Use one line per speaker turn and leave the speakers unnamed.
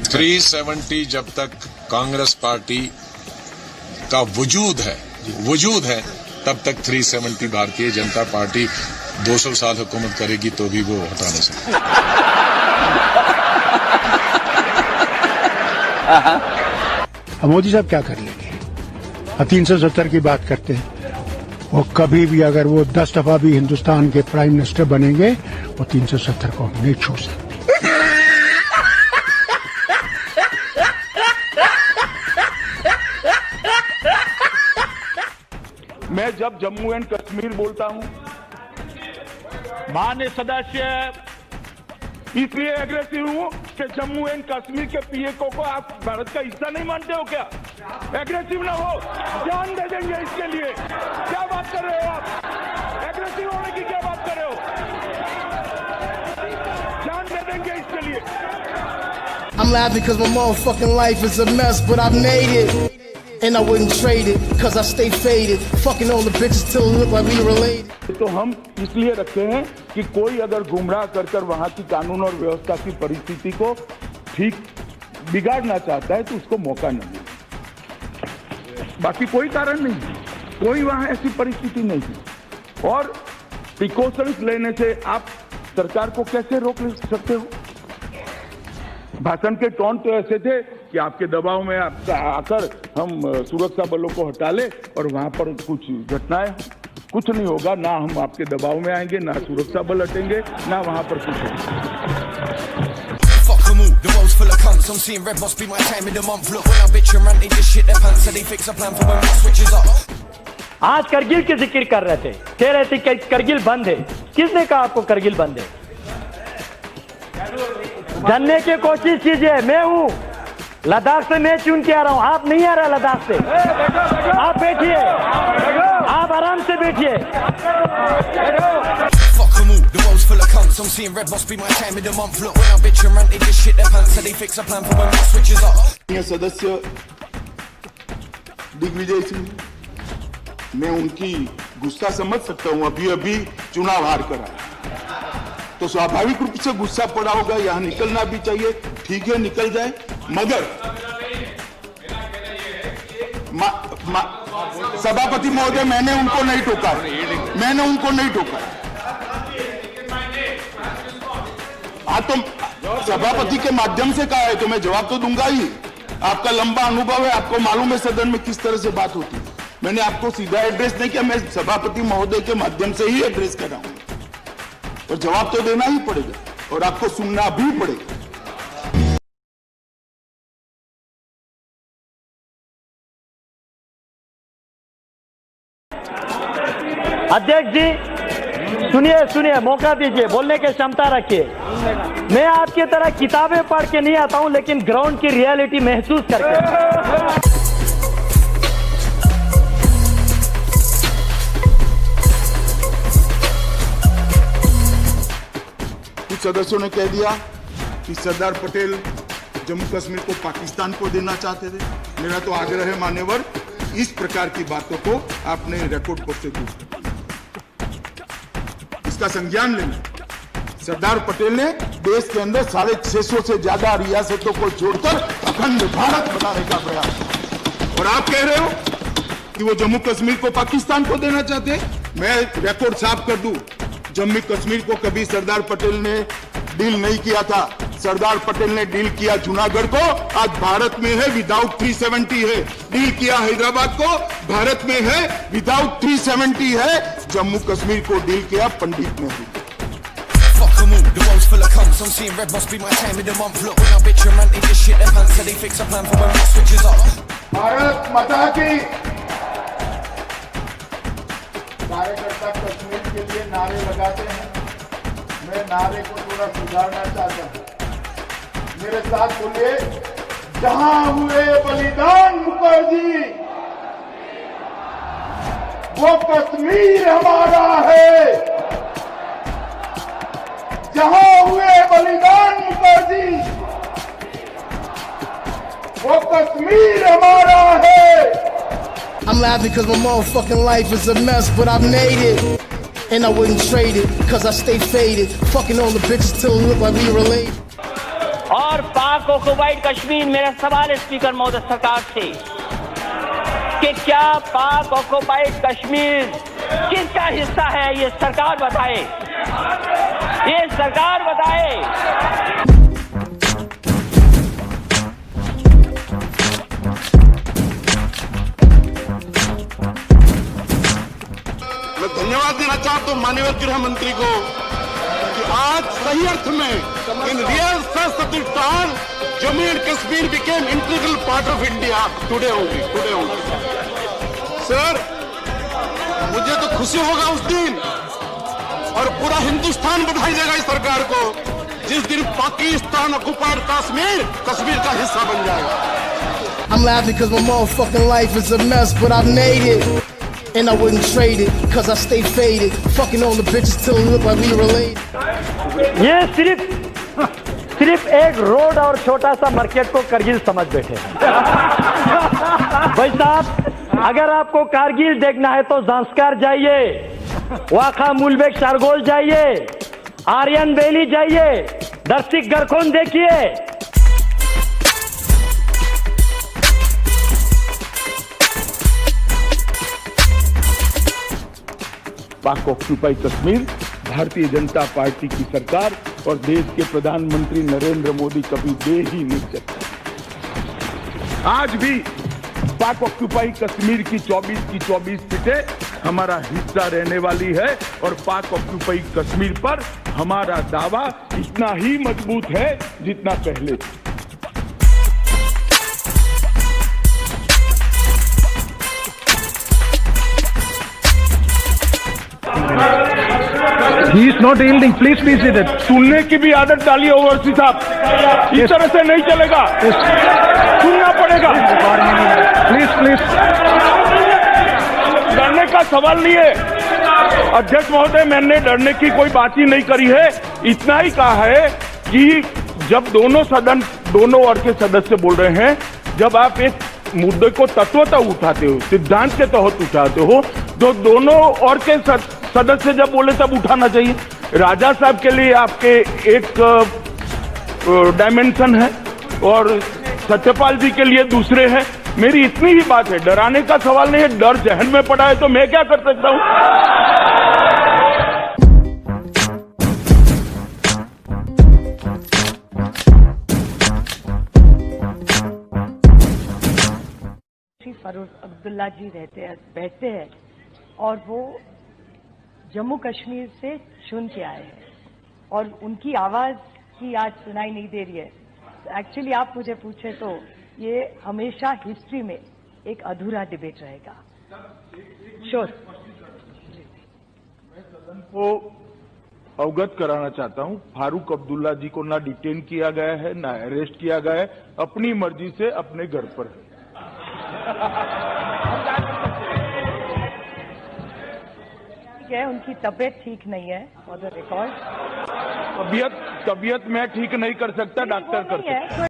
370 जब तक कांग्रेस पार्टी का वजूद है तब तक 370 भारतीय जनता पार्टी 200 साल हुकूमत करेगी तो भी वो हटा नहीं सकती।
मोदी साहब क्या कर लेंगे? 370 की बात करते हैं, वो कभी भी अगर वो 10 दफा भी हिंदुस्तान के प्राइम मिनिस्टर बनेंगे वो 370 को नहीं छू सकते।
मैं जब जम्मू एंड कश्मीर बोलता हूं, माननीय सदस्य इसलिए एग्रेसिव हूं कि जम्मू एंड कश्मीर के पीएको को आप भारत का हिस्सा नहीं मानते हो क्या? एग्रेसिव ना हो, जान दे देंगे इसके लिए। क्या बात कर रहे हो आप? एग्रेसिव होने की क्या बात कर रहे हो? जान दे देंगे इसके लिए।
I'm laughing because my motherfucking life is a mess, but I made it. And I wouldn't trade it, cause I stay faded. Fucking all the bitches till it look like we related.
तो हम इसलिए रखते हैं कि कोई अगर गुमराह कर वहां की कानून और व्यवस्था की परिस्थिति को ठीक बिगाड़ना चाहता है तो उसको मौका न मिले। बाकी कोई कारण नहीं, कोई वहां ऐसी परिस्थिति नहीं है। और प्रिकॉशंस लेने से आप सरकार को कैसे रोक सकते हो? भाषण के टोन तो ऐसे थे कि आपके दबाव में आकर हम सुरक्षा बलों को हटा ले और वहां पर कुछ घटनाएं, कुछ नहीं होगा। ना हम आपके दबाव में आएंगे, ना सुरक्षा बल हटेंगे, ना वहां पर कुछ होगा।
आज करगिल की जिक्र कर रहे थे, कह रहे थे करगिल बंद है। किसने कहा आपको करगिल बंद है? जानने की कोशिश कीजिए। मैं हूं लद्दाख से, मैं चुन के आ रहा हूं, आप नहीं आ रहे लद्दाख से। आप बैठिए, आप आराम से बैठिए।
सदस्य दिग्विजय सिंह, मैं उनकी गुस्सा समझ सकता हूं। अभी चुनाव हार कर आया तो स्वाभाविक रूप से गुस्सा पड़ा होगा, यहाँ निकलना भी चाहिए। ठीक है, निकल जाए, मगर सभापति महोदय, मैंने उनको नहीं टोका, हाँ तो सभापति के माध्यम से कहा है तो मैं जवाब तो दूंगा ही। आपका लंबा अनुभव है, आपको मालूम है सदन में किस तरह से बात होती है। मैंने आपको सीधा एड्रेस नहीं किया, मैं सभापति महोदय के माध्यम से ही एड्रेस कर रहा हूं और जवाब तो देना ही पड़ेगा और आपको सुनना भी पड़ेगा।
अध्यक्ष जी सुनिए, मौका दीजिए, बोलने की क्षमता रखिए। मैं आपकी तरह किताबें पढ़ के नहीं आता हूं, लेकिन ग्राउंड की रियलिटी महसूस करके।
कुछ सदस्यों ने कह दिया कि सरदार पटेल जम्मू कश्मीर को पाकिस्तान को देना चाहते थे। मेरा तो आग्रह है मान्यवर, इस प्रकार की बातों को आपने रिकॉर्ड पर से दूर, इसका संज्ञान लेना। सरदार पटेल ने देश के अंदर 650 से ज्यादा रियासतों को जोड़कर अखंड भारत बनाने का प्रयास, और आप कह रहे हो कि वो जम्मू कश्मीर को पाकिस्तान को देना चाहते हैं। मैं रिकॉर्ड साफ कर दूं, जम्मू कश्मीर को कभी सरदार पटेल ने डील नहीं किया था। सरदार पटेल ने डील किया जूनागढ़ को, आज भारत में है, विदाउट 370 है। डील किया हैदराबाद को, भारत में है, विदाउट 370 है। जम्मू कश्मीर को डील किया पंडित नेहरू। भारत माता की। कार्यकर्ता कश्मीर के लिए नारे लगाते हैं, मैं नारे को थोड़ा सुधारना चाहता हूं। मेरे साथ बोलिए, जहां हुए बलिदान मुखर्जी, वो कश्मीर हमारा है। जहां हुए बलिदान मुखर्जी, वो कश्मीर हमारा है।
I'm laughing because my motherfucking life is a mess, but I made it. And I wouldn't trade it, cause I stay faded. Fucking all the bitches till it look like we related.
और
पाक occupied Kashmir, मेरा सवाल है speaker महोदय सरकार से कि क्या पाक ऑक्युपाइड कश्मीर किसका हिस्सा है, ये सरकार बताए, ये सरकार बताए।
मैं धन्यवाद देना चाहता हूं माननीय गृह मंत्री को कि आज सही अर्थ में इन रियल सत्तान Jammu and Kashmir became integral part of India today only. Sir, मुझे तो खुशी होगा उस दिन और पूरा हिंदुस्तान बधाई देगा इस सरकार को जिस दिन पाकिस्तान ऑक्युपाइड कश्मीर का हिस्सा बन जाएगा।
I'm laughing because my motherfucking life is a mess, but I made it. And I wouldn't trade it, cause I stay faded. Fucking all the bitches till it look like we related.
ये सिर्फ एक road और छोटा सा market को कारगिल समझ बैठे। भाई साहब, अगर आपको कारगिल देखना है तो जांस्कार जाइए, वाखा मुलबेक शारगोल जाइए, आर्यन वैली जाइए, दर्शिक गरखोन देखिए।
पाक ऑक्युपाई कश्मीर भारतीय जनता पार्टी की सरकार और देश के प्रधानमंत्री नरेंद्र मोदी कभी दे ही नहीं सकते। आज भी पाक ऑक्युपाई कश्मीर की 24 सीटें हमारा हिस्सा रहने वाली है और पाक ऑक्युपाई कश्मीर पर हमारा दावा इतना ही मजबूत है जितना पहले था।
He is not yielding. Please be seated.
सुनने की भी आदत डाली ओवैसी साहब, इस तरह से नहीं चलेगा, सुनना पड़ेगा।
Please.
डरने का सवाल नहीं है अध्यक्ष महोदय, मैंने डरने की कोई बात ही नहीं करी है। इतना ही कहा है कि जब दोनों ओर के सदस्य बोल रहे हैं, जब आप एक मुद्दे को तत्वतः उठाते हो, सिद्धांत के तहत उठाते हो, तो दोनों ओर के सदस्य जब बोले तब उठाना चाहिए। राजा साहब के लिए आपके एक डायमेंशन है और सत्यपाल जी के लिए दूसरे हैं। मेरी इतनी ही बात है, डराने का सवाल नहीं है। डर जहन में पड़ा है तो मैं क्या कर सकता हूं।
फारूक अब्दुल्ला जी बैठते हैं और वो जम्मू कश्मीर से चुन के आए हैं और उनकी आवाज की आज सुनाई नहीं दे रही है। एक्चुअली आप मुझे पूछे तो ये हमेशा हिस्ट्री में एक अधूरा डिबेट रहेगा। श्योर।
मैं सदन को अवगत कराना चाहता हूं, फारूक अब्दुल्ला जी को ना डिटेन किया गया है, ना अरेस्ट किया गया है, अपनी मर्जी से अपने घर पर है।
है उनकी तबीयत ठीक नहीं है फॉर द रिकॉर्ड।
तबीयत मैं ठीक नहीं कर सकता, डॉक्टर कर सकता है।